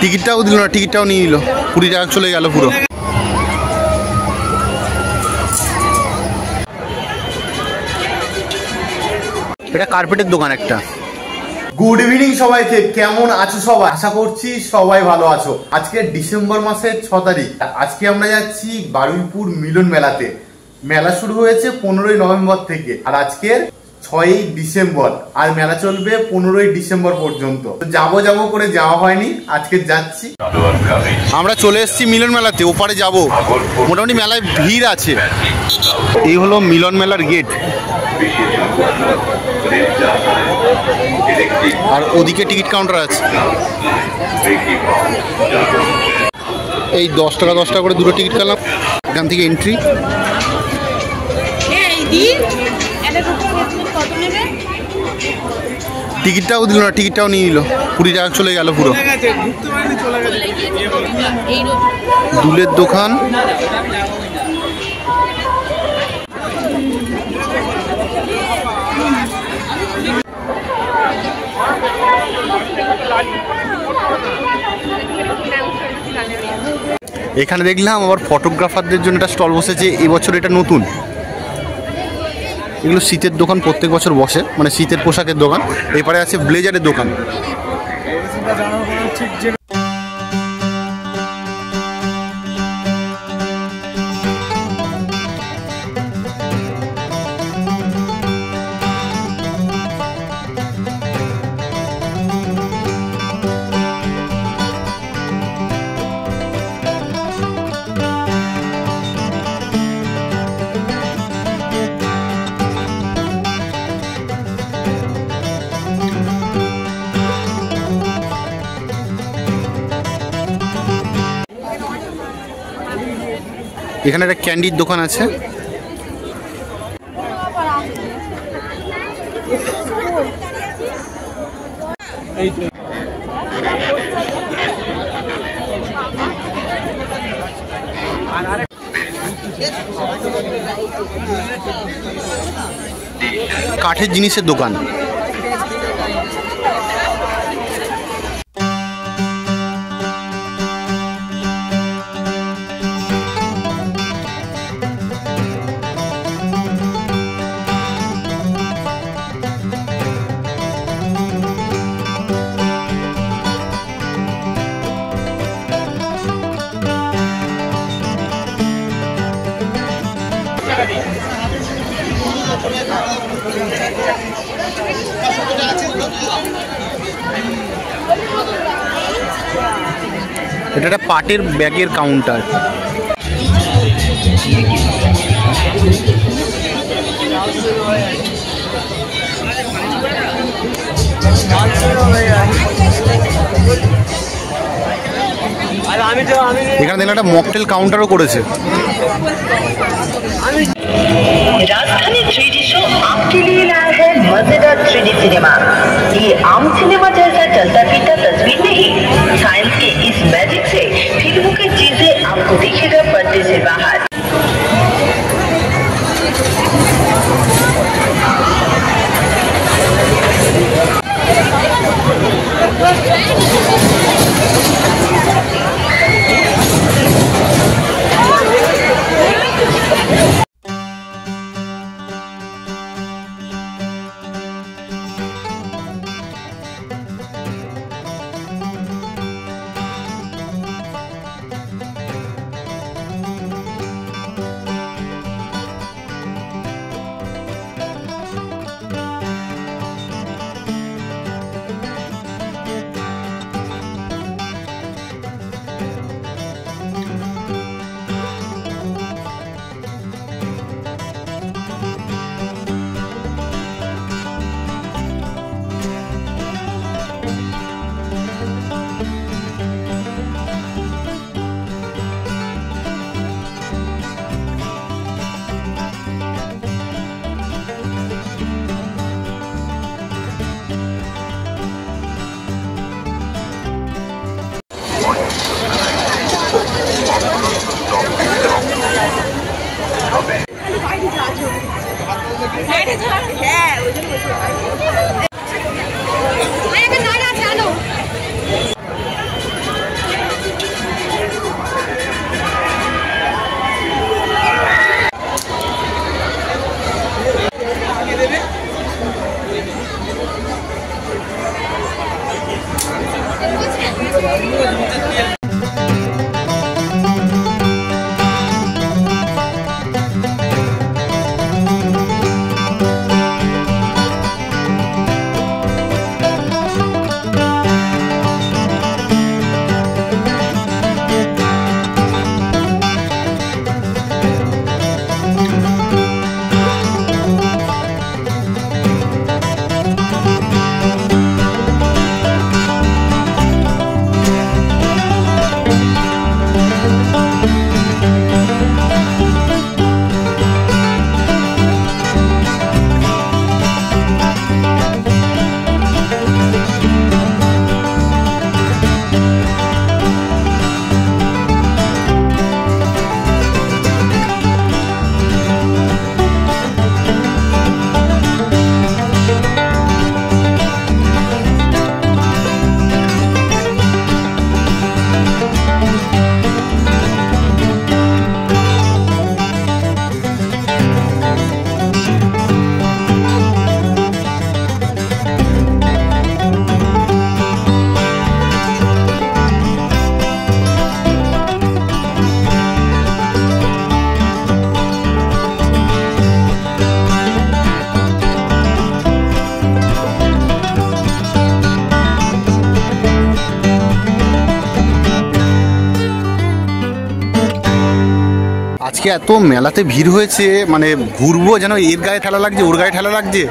টিকিটটাও দিল না, টিকিটটাও নিয়ে নিল, 20 টাকা চলে গেল পুরো। এটা কার্পেটের দোকান একটা। গুড ইভিনিং সবাইকে, কেমন আছো সবাই? আশা করছি সবাই ভালো আছো। আজকে ডিসেম্বর মাসের 6 তারিখ। আজকে আমরা যাচ্ছি বারুইপুর মিলন মেলাতে। মেলা শুরু হয়েছে 15ই নভেম্বর থেকে, আর আজকের 6ই ডিসেম্বর, আর মেলা চলবে 15ই ডিসেম্বর পর্যন্ত। যাবো করে যাওয়া হয়নি, আজকে যাচ্ছি। আমরা চলে এসেছি মিলন মেলাতে, ওপারে যাব। মোটামুটি মেলায় ভিড় আছে। এই হলো মিলন মেলার গেট, আর ওদিকে টিকিট কাউন্টার আছে। এই 10 টাকা করে দুটো টিকিট কাটলাম। এখান থেকে এন্ট্রি। টিকিটটাও দিল না, টিকিটটাও নিয়ে নিল, 20 টাকা চলে গেল পুরো। দুলের দোকান। এখানে দেখলাম আবার ফটোগ্রাফারদের জন্য একটা স্টল বসেছে। এবছর এটা নতুন। এগুলো শীতের দোকান, প্রত্যেক বছর বসে, মানে শীতের পোশাকের দোকান। এপারে আছে ব্লেজারের দোকান। এখানে একটা ক্যান্ডির দোকান আছে। কাঠের জিনিসের দোকান। এটা একটা পাটের ব্যাগের কাউন্টার। এখানে দেখলাম একটা মকটেল কাউন্টারও করেছে। राजधानी 3D शो आपके लिए लाया है मजेदार 3D सिनेमा। ये आम सिनेमा जैसा चलता फिरता तस्वीर नहीं, साइंस के इस मैजिक से फिल्मों की चीजें आपको दिखेगा पर्दे से बाहर। আজকে এত মেলাতে ভিড় হয়েছে, মানে ঘুরবো যেন এর গায়ে ঠেলা লাগছে, ওর গায়ে ঠেলা লাগছে।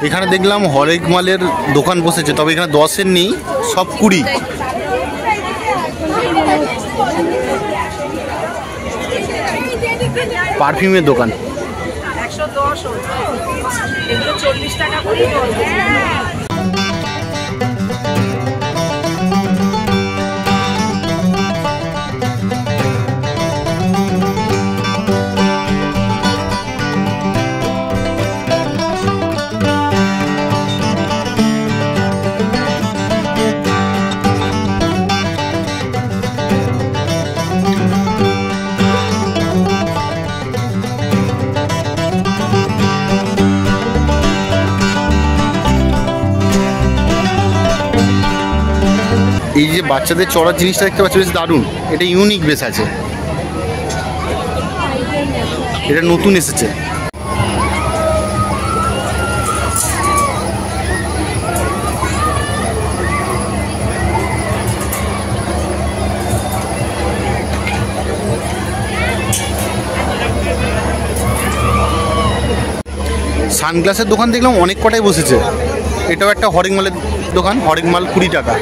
এখানে দেখলাম হরেক মালের দোকান বসেছে, তবে এখানে 10-এর নেই, সব 20। পারফিউমের দোকান। 110 এগুলো 40 টাকা করে। এই যে বাচ্চাদের চড়ার জিনিসটা দেখতে পাচ্ছি, বেশ দারুণ, এটা ইউনিক বেশ আছে, এটা নতুন এসেছে। সানগ্লাসের দোকান দেখলাম অনেক কটাই বসেছে। এটাও একটা হরেক মালের দোকান, হরেক মাল 20 টাকা।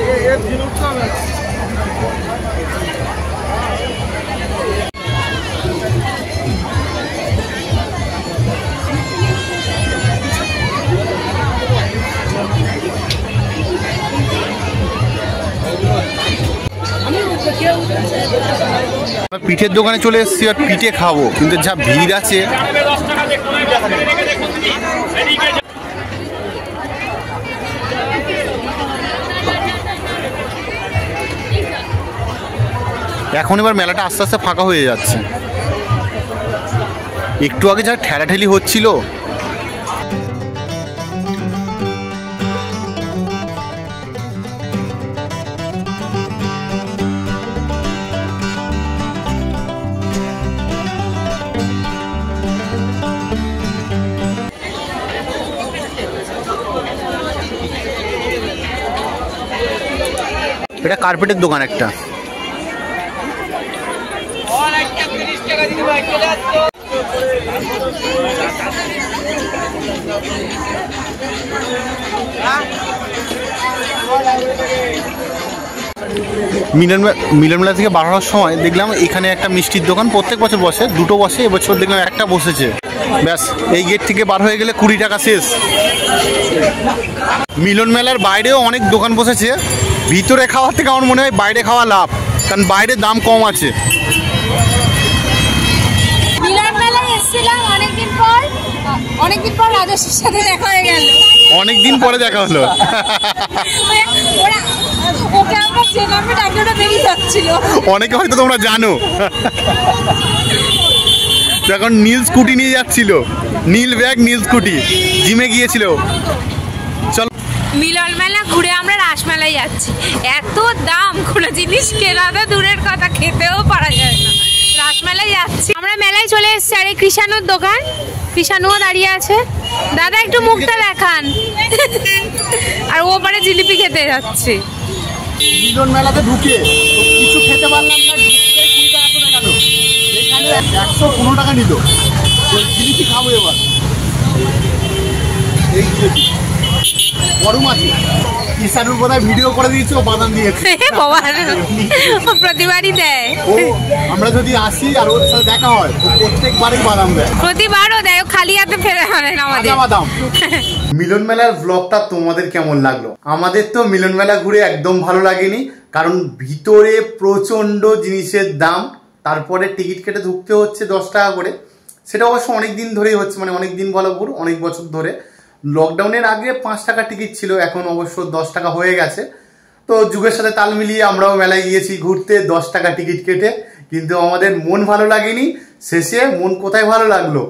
পিঠের দোকানে চলে এসেছি, আর পিঠে খাবো, কিন্তু যা ভিড় আছে। এখন এবার মেলাটা আস্তে আস্তে ফাঁকা হয়ে যাচ্ছে। একটু আগে যা ঠেলাঠেলি হচ্ছিল, এটা কার্পেটের দোকান একটা। মিলন মেলা থেকে বার হওয়ার সময় দেখলাম এখানে একটা মিষ্টির দোকান, প্রত্যেক বছর বসে, দুটো বসে, এবছর দেখলাম একটা বসেছে। ব্যাস, এই গেট থেকে বার হয়ে গেলে 20 টাকা শেষ। মিলন মেলার বাইরেও অনেক দোকান বসেছে, ভিতরে খাওয়ার থেকে আমার মনে হয় বাইরে খাওয়া লাভ, কারণ বাইরে দাম কম আছে। অনেকদিন পর রাজস্বীর সাথে দেখা হয়ে গেল, অনেকদিন পরে দেখা হলো। অনেকে হয়তো তোমরা জানো। যখন নীল স্কুটি নিয়ে যাচ্ছিল, নীল ব্যাগ নীল স্কুটি, জিমে গিয়েছিল। চল মিলন মেলা ঘুরে আমরা রাসমেলায় যাচ্ছি। এত দাম, কোনো জিনিস কেনা তো দূরের কথা, খেতেও পারা যায় না। রাসমেলায় যাচ্ছি আমরা, মেলায় চলে এসেছি। আরে কৃষাণুর দোকান, কৃষাণুও দাঁড়িয়ে আছে। দাদা একটু মুখটা দেখান। আর ও পারে জিলিপি খেতে যাচ্ছে। মিলন মেলাতে ঢুকে কিছু খেতে পারলাম না, ঢুকতে 20 টাকা করে গেল, এখানে 115 টাকা নিল। জিলিপি খাবো এবার, এই জিলিপি গরম আছে। কিষানুর বোধহয় ভিডিও করে দিয়েছে, ও বাদাম দিয়েছে। প্রতিবারই দেয় ও, আমরা যদি আসি আর ওর সাথে দেখা হয়, ও প্রত্যেকবারই বাদাম দেয়। প্রতিবারও দেয়, খালি হাতে ফেরে হয় না আমাদের বাদাম। মিলন মেলার ব্লগটা তোমাদের কেমন লাগলো? আমাদের তো মিলন মেলা ঘুরে একদম ভালো লাগেনি, কারণ ভিতরে প্রচন্ড জিনিসের দাম, তারপরে টিকিট কেটে ঢুকতে হচ্ছে 10 টাকা করে। সেটা অবশ্য অনেক দিন ধরেই হচ্ছে, মানে অনেক দিন বলা ভুল, অনেক বছর ধরে। লকডাউনের আগে 5 টাকা টিকিট ছিল, এখন অবশ্য 10 টাকা হয়ে গেছে। তো যুগের সাথে তাল মিলিয়ে আমরাও মেলায় গিয়েছি ঘুরতে 10 টাকা টিকিট কেটে, কিন্তু আমাদের মন ভালো লাগেনি। শেষে মন কোথায় ভালো লাগলো,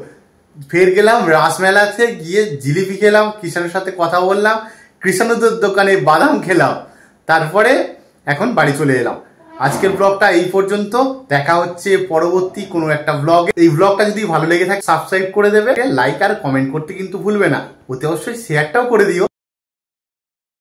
ফের গেলাম রাসমেলাতে, গিয়ে জিলিপি খেলাম, কৃষাণের সাথে কথা বললাম, কৃষাণুদের দোকানে বাদাম খেলাম, তারপরে এখন বাড়ি চলে এলাম। আজকের ব্লগটা এই পর্যন্ত, দেখা হচ্ছে পরবর্তী কোনো একটা ব্লগে। এই ব্লগটা যদি ভালো লেগে থাকে সাবস্ক্রাইব করে দেবে, লাইক আর কমেন্ট করতে কিন্তু ভুলবে না, ওতে অবশ্যই শেয়ারটাও করে দিও।